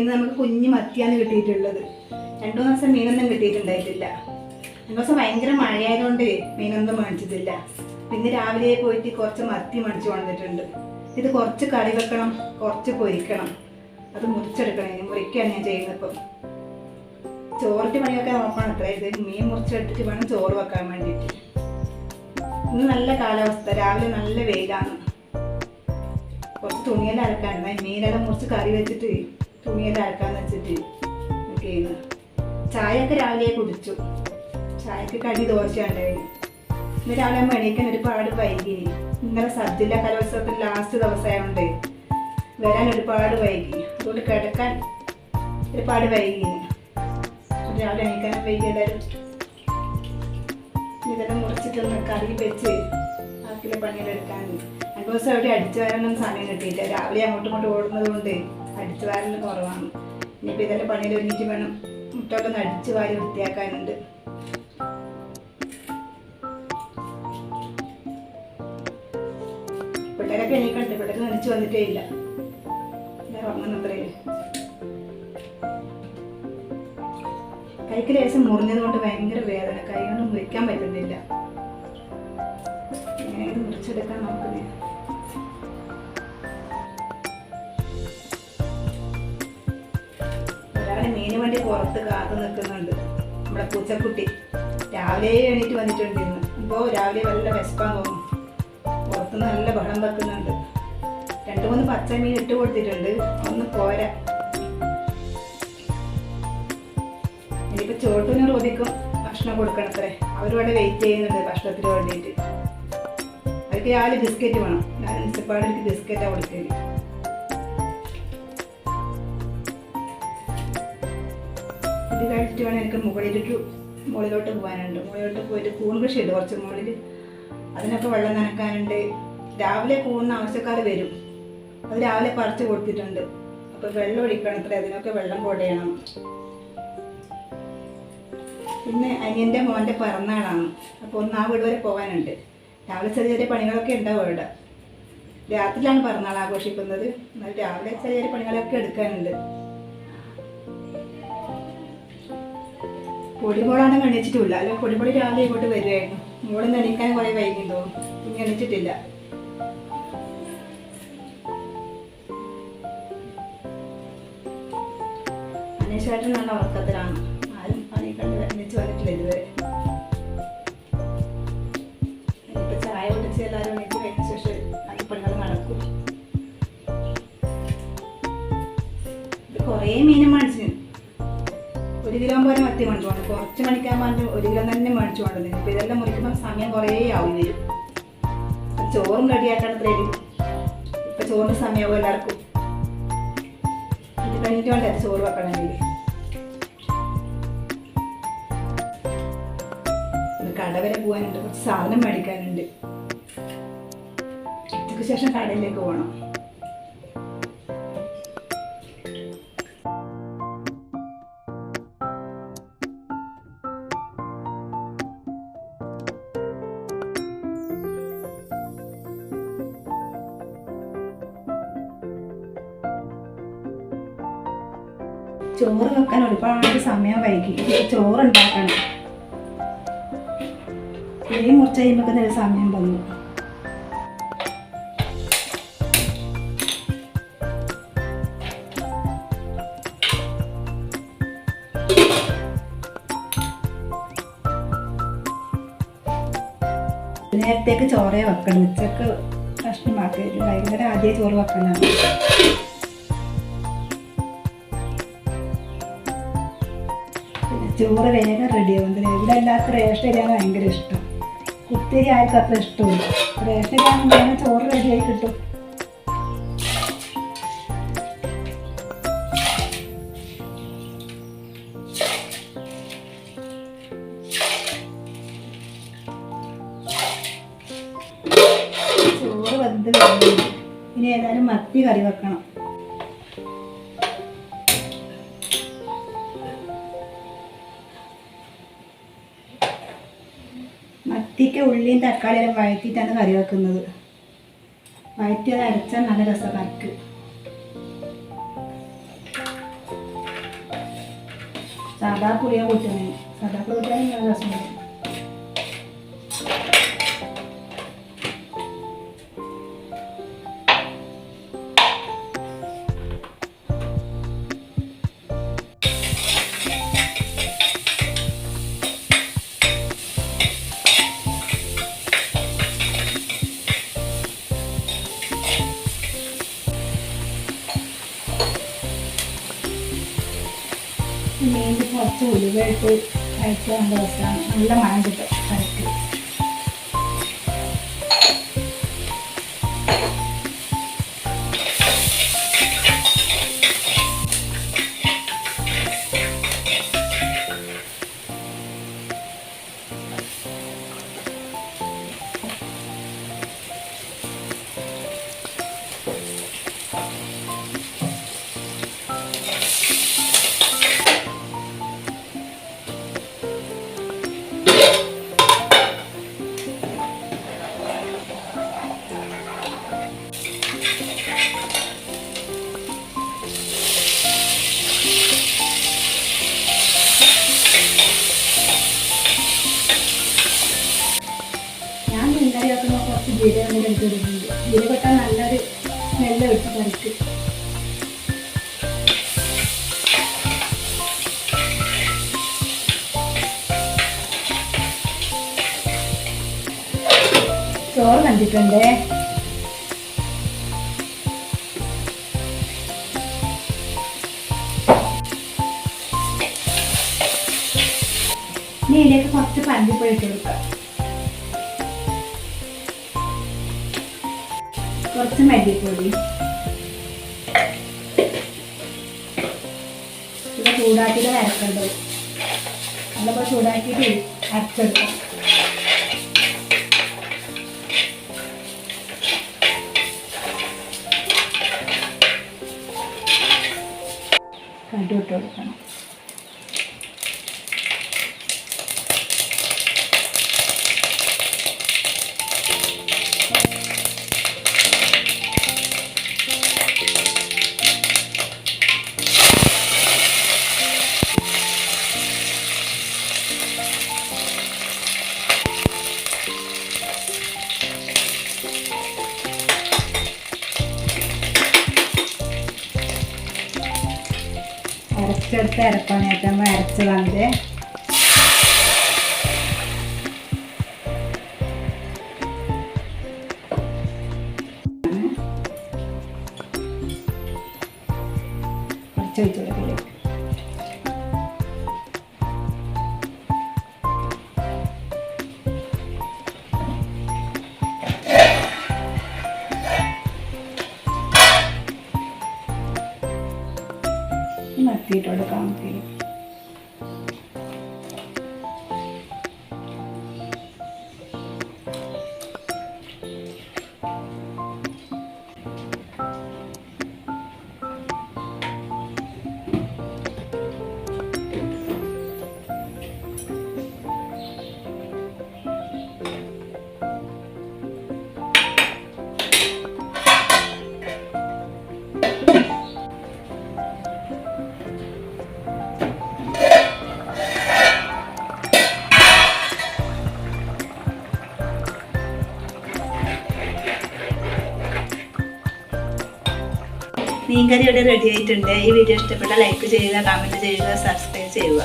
ഇന്ന് നമുക്ക് കുഞ്ഞ് മത്തിയാണ് കിട്ടിയിട്ടുള്ളത്. 2-3 ദിവസം മീനൊന്നും കിട്ടിയിട്ടുണ്ടായിട്ടില്ല. 2 ദിവസം ഭയങ്കര മഴയായതുകൊണ്ട് മീനൊന്നും മേടിച്ചിട്ടില്ല. പിന്നെ രാവിലെ പോയിട്ട് കുറച്ച് മത്തി മേടിച്ച് കൊണ്ടിട്ടുണ്ട്. ഇത് കുറച്ച് കറി വെക്കണം, കുറച്ച് പൊരിക്കണം, അത് മുറിച്ചെടുക്കണം. ഇനി മുറിക്കുകയാണ് ഞാൻ ചെയ്യുന്നത്. ഇപ്പം ചോറിട്ട് പണിയൊക്കെ നോക്കണം. അത്ര ഇത് മീൻ മുറിച്ചെടുത്തിട്ട് വേണം ചോറ് വെക്കാൻ വേണ്ടിയിട്ട്. ഇന്ന് നല്ല കാലാവസ്ഥ, രാവിലെ നല്ല വെയിലാണ്. കുറച്ച് തുണിയെല്ലാം അരക്കാനുണ്ട്. മീനെല്ലാം മുറിച്ച് കറി വെച്ചിട്ട് തുണിയെല്ലാം അരക്കാന്ന് വെച്ചിട്ട് ചെയ്യുന്നത്. ചായയൊക്കെ രാവിലെ കുടിച്ചു. ചായക്ക് കടി ദോശയുണ്ടായിരുന്നു. ഇന്ന് രാവിലെ എണീക്കാൻ ഒരുപാട് വൈകി. ഇന്നലെ സദ്യ കലോത്സവത്തിൽ ലാസ്റ്റ് ദിവസമായതുകൊണ്ട് വരാൻ ഒരുപാട് വൈകി. അതുകൊണ്ട് കിടക്കാൻ ഒരുപാട് വൈകി. രാവിലെ എണീക്കാൻ വൈകിയതായാലും ഇതെല്ലാം മുറിച്ചിട്ടൊന്ന് കറി വെച്ച് ആക്കിലെ പണികളെടുക്കാൻ 2 ദിവസം അവിടെ അടിച്ചു വരാനൊന്നും സമയം കിട്ടിയില്ല. രാവിലെ അങ്ങോട്ടും ഇങ്ങോട്ട് ഓടുന്നത് കൊണ്ട് അടിച്ചു വാരലും കുറവാണ്. ഇനിയിപ്പോൾ ഇതെല്ലാം പണിയിൽ ഒരുമിച്ച് വേണം മുറ്റോട്ടൊന്ന് അടിച്ചു വാരി വൃത്തിയാക്കാനുണ്ട്. പിള്ളേരൊക്കെ എണീക്കണ്ട്. പിള്ളേർ നനച്ച് വന്നിട്ടേ ഇല്ല. ഉറങ്ങുന്നത്രേ. കൈക്ക് ലേശം മുറിഞ്ഞത് കൊണ്ട് ഭയങ്കര വേദന. കൈ കൊണ്ട് മുറിക്കാൻ പറ്റുന്നില്ല. എങ്ങനെ മുറിച്ചെടുക്കാൻ നോക്കുന്നേ. ഒരാളെ മീന് വേണ്ടി പുറത്ത് കാത്തു നിൽക്കുന്നുണ്ട്. നമ്മുടെ പൂച്ചക്കുട്ടി രാവിലെ എണീറ്റ് വന്നിട്ടുണ്ടിരുന്നു. ഇപ്പോൾ രാവിലെ വല്ല വിശപ്പാൻ തോന്നും. പുറത്തുനിന്ന് നല്ല ബഹളം വെക്കുന്നുണ്ട്. 2-3 പച്ച മീൻ ഇട്ട് കൊടുത്തിട്ടുണ്ട്. ഒന്ന് പോരാ. ഇനിയിപ്പോൾ ചോട്ടിന് റോബിക്കും ഭക്ഷണം കൊടുക്കണത്രേ. അവരിവിടെ വെയിറ്റ് ചെയ്യുന്നുണ്ട് ഭക്ഷണത്തിന് വേണ്ടിയിട്ട്. അവർക്ക് രാവിലെ ബിസ്ക്കറ്റ് വേണം. ഞാൻ മുനിസിപ്പാലിറ്റിക്ക് ബിസ്ക്കറ്റാണ് കൊടുത്തത്. ഇത് കഴിച്ചിട്ട് വേണം എനിക്ക് മുകളിലോട്ട് പോകാനുണ്ട്. മുകളിലോട്ട് പോയിട്ട് കൂൺ കൃഷി ഉണ്ട് കുറച്ച് മുകളിൽ. അതിനൊക്കെ വെള്ളം നനക്കാനുണ്ട്. രാവിലെ കൂണിന് ആവശ്യക്കാർ വരും. അത് രാവിലെ പറിച്ച് കൊടുത്തിട്ടുണ്ട്. അപ്പോൾ വെള്ളം ഒഴിക്കണത്രേ. അതിനൊക്കെ വെള്ളം കൊടയണം. പിന്നെ അനിയൻ്റെ മോൻ്റെ പിറന്നാളാണ്. അപ്പോൾ ഒന്ന് ആ വീട് വരെ പോകാനുണ്ട്. രാവിലെ ചെറിയ ചെറിയ പണികളൊക്കെ ഉണ്ടാവും അവിടെ. രാത്രിയിലാണ് പിറന്നാൾ ആഘോഷിക്കുന്നത്. എന്നാൽ രാവിലെ ചെറിയ ചെറിയ പണികളൊക്കെ എടുക്കാനുണ്ട്. പൊടിമോളാണ് എണീച്ചിട്ടില്ല. അല്ലെങ്കിൽ പൊടിമോളി രാവിലെ ഇങ്ങോട്ട് വരുമായിരുന്നു. മോളിന്ന് എണീക്കാൻ കുറേ വൈകി തോന്നും. ഇനി എണീച്ചിട്ടില്ല. അനേഷായിട്ട് നല്ല ഉറക്കത്തിലാണ്. ആരും പണി കണ്ട് എണീച്ച് വന്നിട്ടില്ല ഇതുവരെ. ഇനിയിപ്പോൾ ചായ കുടിച്ച് എല്ലാവരും എണീറ്റ് കഴിഞ്ഞ ശേഷം പണികൾ നടക്കും. ഇത് കുറേ മീനും മേടിച്ചു. 1 കിലോ പോലെ മത്തി മേടിച്ചു കൊണ്ട് കുറച്ച് മണിക്കാൻ പറഞ്ഞ് 1 കിലോ തന്നെ മേടിച്ചു കൊണ്ടുവന്നു. ഇപ്പോൾ ഇതെല്ലാം മുറിക്കുമ്പോൾ സമയം കുറേ ആവും വരും. ചോറും റെഡിയാക്കണത്രേലും ഇപ്പം ചോറിന് സമയമാവും എല്ലാവർക്കും. ഇത് കഴിഞ്ഞിട്ട് വേണ്ടേ ചോറ് വെക്കണമെങ്കിൽ. കട വരെ പോകാനുണ്ട്. കുറച്ച് സാധനം മേടിക്കാനുണ്ട്. ഉച്ചയ്ക്ക് ശേഷം കടയിലേക്ക് പോകണം. ചോറ് വെക്കാൻ ഒരുപാട് സമയം വൈകി. ചോറ് ഉണ്ടാക്കണം. ഈ മുറിച്ച് കഴിയുമ്പോൾ നല്ല സമയം വന്നു. നേരത്തേക്ക് ചോറേ വെക്കണം. ഉച്ചക്ക് കഷ്ണമാക്കി വൈകുന്നേരം ആദ്യം ചോറ് വെക്കണം. ചോറ് വേഗം റെഡിയാവും. ഇവിടെ എല്ലാവർക്കും റേഷൻ അരിയാണ് ഭയങ്കര ഇഷ്ടം. കുത്തിരി ആർക്കും അത്ര ഇഷ്ടമില്ല. റേഷൻ അരിയാകുമ്പോൾ വേഗം ചോറ് റെഡിയായി കിട്ടും. ചോറ് വെന്ത് കഴിഞ്ഞു. ഇനി ഏതായാലും മത്തി കറി വെക്കണം. മത്തിക്ക് ഉള്ളിയും തക്കാളിയെല്ലാം വഴറ്റിയിട്ടാണ് കറി വെക്കുന്നത്. വഴറ്റി അത് അരച്ചാൽ നല്ല രസം കറിക്ക്. സാധാ പുളിയാണ് കൂട്ടുന്നത്. സാധാ പുളി കൂട്ടാൻ നല്ല രസമുണ്ട്. മീനിൽ കുറച്ച് ഉലുവയിട്ട് കഴിക്കാൻ നല്ല രസമാണ്. നല്ല മണം കിട്ടും കറിക്ക്. ഞാൻ മീൻകറി വെക്കുമ്പോൾ കുറച്ച് ജീരകം കൂടെ എടുത്തിടുന്നുണ്ട്. ജീരകം ഇട്ടാൽ നല്ലൊരു സ്മെല്ല് കിട്ടും കറിക്ക്. ചോറ് കണ്ടിട്ടുണ്ടേ. ഇനി ഇതിലേക്ക് കുറച്ച് പഞ്ചപ്പൊടി ഇട്ട് കൊടുക്കാം. കുറച്ച് മല്ലിപ്പൊടി. ഇത് ചൂടാക്കിയിട്ട് വരക്കേണ്ടത്. നല്ലപ്പോൾ ചൂടാക്കിയിട്ട് അരച്ചെടുക്കാം. കടുക് ഇട്ട് കൊടുക്കണം. അരച്ചെടുത്ത് അരപ്പാനായിട്ട് നമ്മൾ അരച്ചതാണിത്. കുറച്ച് ഒഴിച്ച് കൊടുക്കില്ലേ. മത്തിയിട്ട് കൊടുക്കാം. മീൻകറി ഇവിടെ റെഡി ആയിട്ടുണ്ട്. ഈ വീഡിയോ ഇഷ്ടപ്പെട്ടാൽ ലൈക്ക് ചെയ്യുക, കമൻറ്റ് ചെയ്യുക, സബ്സ്ക്രൈബ് ചെയ്യുക.